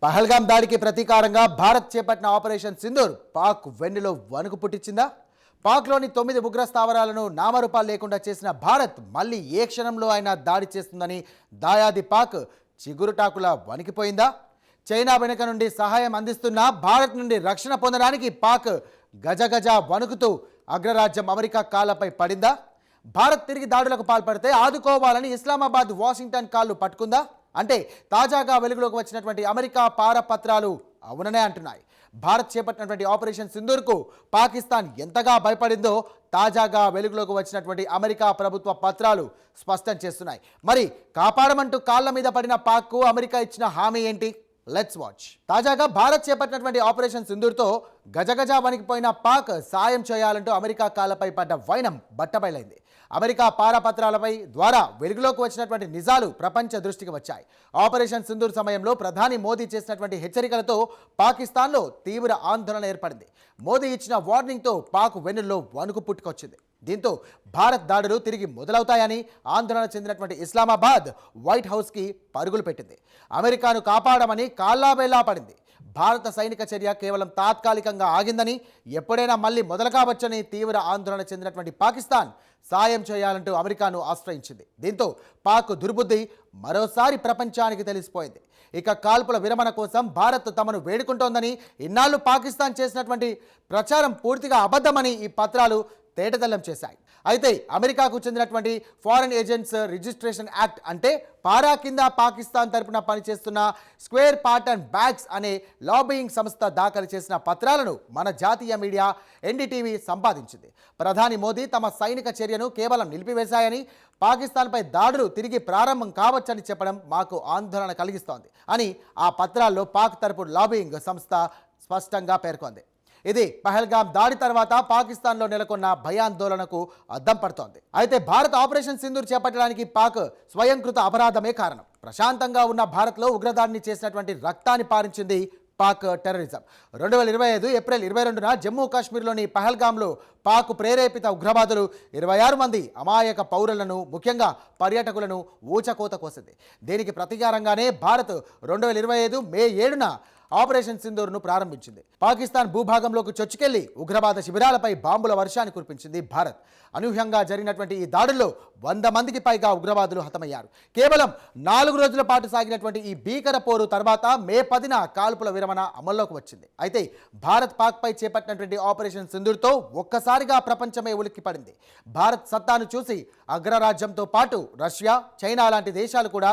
పహల్గాం దాడికి ప్రతీకారంగా భారత్ చేపట్టిన ఆపరేషన్ సింధూర్ పాక్ వెన్నులో వణుకు పుట్టించిందా? పాక్లోని 9 ఉగ్ర స్థావరాలను నామరూపాలు లేకుండా చేసిన భారత్ మళ్ళీ ఏ క్షణంలో అయినా దాడి చేస్తుందని దాయాది పాక్ చిగురుటాకులా వణికిపోయిందా? చైనా వెనుక నుండి సహాయం అందిస్తున్న భారత్ నుండి రక్షణ పొందడానికి పాక్ గజగజ వణుకుతూ అగ్రరాజ్యం అమెరికా కాళ్లపై పడిందా? భారత్ తిరిగి దాడులకు పాల్పడితే ఆదుకోవాలని ఇస్లామాబాద్ వాషింగ్టన్ కాళ్ళు పట్టుకుందా? అంటే తాజాగా వెలుగులోకి వచ్చినటువంటి అమెరికా పారపత్రాలు అవుననే అంటున్నాయి. భారత్ చేపట్టినటువంటి ఆపరేషన్ సింధూర్కు పాకిస్తాన్ ఎంతగా భయపడిందో తాజాగా వెలుగులోకి వచ్చినటువంటి అమెరికా ప్రభుత్వ పత్రాలు స్పష్టం చేస్తున్నాయి. మరి కాపాడమంటూ కాళ్ళ మీద పడిన పాక్కు అమెరికా ఇచ్చిన హామీ ఏంటి? Let's watch. తాజాగా భారత్ చేపట్టినటువంటి ఆపరేషన్ సింధూర్తో గజగజ వణికిపోయిన పాక్ సాయం చేయాలంటూ అమెరికా కాళ్ళపై పడ్డ వైనం బట్టబయలైంది. అమెరికా పారపత్రాలపై ద్వారా వెలుగులోకి వచ్చినటువంటి నిజాలు ప్రపంచ దృష్టికి వచ్చాయి. ఆపరేషన్ సింధూర్ సమయంలో ప్రధాని మోదీ చేసినటువంటి హెచ్చరికలతో పాకిస్తాన్లో తీవ్ర ఆందోళన ఏర్పడింది. మోదీ ఇచ్చిన వార్నింగ్తో పాక్ వెన్నుల్లో వణుకు పుట్టుకొచ్చింది. దీంతో భారత్ దాడులు తిరిగి మొదలవుతాయని ఆందోళన చెందినటువంటి ఇస్లామాబాద్ వైట్ హౌస్కి పరుగులు పెట్టింది. అమెరికాను కాపాడమని కాళ్లాబేలా పడింది. భారత సైనిక చర్య కేవలం తాత్కాలికంగా ఆగిందని, ఎప్పుడైనా మళ్ళీ మొదలు కావచ్చని తీవ్ర ఆందోళన చెందినటువంటి పాకిస్తాన్ సాయం చేయాలంటూ అమెరికాను ఆశ్రయించింది. దీంతో పాక్ దుర్బుద్ధి మరోసారి ప్రపంచానికి తెలిసిపోయింది. ఇక కాల్పుల విరమణ కోసం భారత్ తమను వేడుకుంటోందని, ఇన్నాళ్ళు పాకిస్తాన్ చేసినటువంటి ప్రచారం పూర్తిగా అబద్ధమని ఈ పత్రాలు తేటతెల్లం చేశాయి. అయితే అమెరికాకు చెందినటువంటి ఫారెన్ ఏజెంట్స్ రిజిస్ట్రేషన్ యాక్ట్ అంటే పారా కింద పాకిస్తాన్ తరపున పనిచేస్తున్న స్క్వేర్ పార్టన్ బ్యాగ్స్ అనే లాబియింగ్ సంస్థ దాఖలు చేసిన పత్రాలను మన జాతీయ మీడియా ఎన్డీటీవీ సంపాదించింది. ప్రధాని మోదీ తమ సైనిక చర్యను కేవలం నిలిపివేశాయని, పాకిస్తాన్పై దాడులు తిరిగి ప్రారంభం కావచ్చని చెప్పడం మాకు ఆందోళన కలిగిస్తోంది అని ఆ పత్రాల్లో పాక్ తరపు లాబియింగ్ సంస్థ స్పష్టంగా పేర్కొంది. ఇది పహల్గాం దాడి తర్వాత పాకిస్తాన్లో నెలకొన్న భయాందోళనకు అద్దం పడుతోంది. అయితే భారత్ ఆపరేషన్ సింధూర్ చేపట్టడానికి పాక్ స్వయంకృత అపరాధమే కారణం. ప్రశాంతంగా ఉన్న భారత్లో ఉగ్రదాడిని చేసినటువంటి రక్తాన్ని పారించింది పాక్ టెర్రరిజం. 2025 ఏప్రిల్ 22న జమ్మూ కాశ్మీర్లోని పహల్గాంలో పాక్ ప్రేరేపిత ఉగ్రవాదులు 26 మంది అమాయక పౌరులను, ముఖ్యంగా పర్యాటకులను ఊచకోత కోసింది. దీనికి ప్రతీకారంగానే భారత్ 2025 మే 7న ఆపరేషన్ సింధూర్ను ప్రారంభించింది. పాకిస్తాన్ భూభాగంలోకి చొచ్చుకెళ్లి ఉగ్రవాద శిబిరాలపై బాంబుల వర్షాన్ని కురిపించింది భారత్. అనూహ్యంగా జరిగినటువంటి ఈ దాడుల్లో 100 మందికి పైగా ఉగ్రవాదులు హతమయ్యారు. కేవలం 4 రోజుల పాటు సాగినటువంటి ఈ భీకర పోరు తర్వాత మే 10న కాల్పుల విరమణ అమల్లోకి వచ్చింది. అయితే భారత్ పాక్పై చేపట్టినటువంటి ఆపరేషన్ సింధూర్తో ఒక్కసారిగా ప్రపంచమే ఉలిక్కిపడింది. భారత్ సత్తాను చూసి అగ్రరాజ్యంతో పాటు రష్యా, చైనా లాంటి దేశాలు కూడా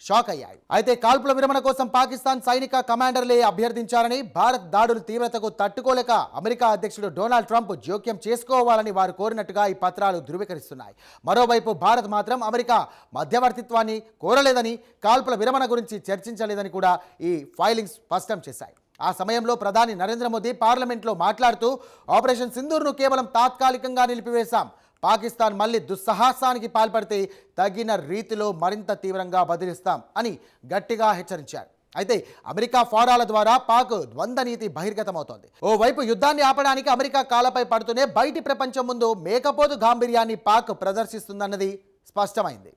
షాక్ అయ్యాయి. అయితే కాల్పుల విరమణ కోసం పాకిస్తాన్ సైనిక కమాండర్లే అభ్యర్థించారని, భారత్ దాడుల తీవ్రతకు తట్టుకోలేక అమెరికా అధ్యక్షుడు డొనాల్డ్ ట్రంప్ జోక్యం చేసుకోవాలని వారు కోరినట్టుగా ఈ పత్రాలు ధృవీకరిస్తున్నాయి. మరోవైపు భారత్ మాత్రం అమెరికా మధ్యవర్తిత్వాన్ని కోరలేదని, కాల్పుల విరమణ గురించి చర్చించలేదని కూడా ఈ ఫైలింగ్స్ స్పష్టం చేశాయి. ఆ సమయంలో ప్రధాని నరేంద్ర మోదీ పార్లమెంట్లో మాట్లాడుతూ ఆపరేషన్ సింధూర్ను కేవలం తాత్కాలికంగా నిలిపివేశాం, పాకిస్తాన్ మళ్ళీ దుస్సాహసానికి పాల్పడితే తగిన రీతిలో మరింత తీవ్రంగా బదిలిస్తాం అని గట్టిగా హెచ్చరించారు. అయితే అమెరికా ఫారాల ద్వారా పాక్ ద్వంద్వ నీతి బహిర్గతమవుతోంది. ఓవైపు యుద్ధాన్ని ఆపడానికి అమెరికా కాళ్ళపై పడుతూనే బయటి ప్రపంచం ముందు మేకపోతు గాంభీర్యాన్ని పాక్ ప్రదర్శిస్తుందన్నది స్పష్టమైంది.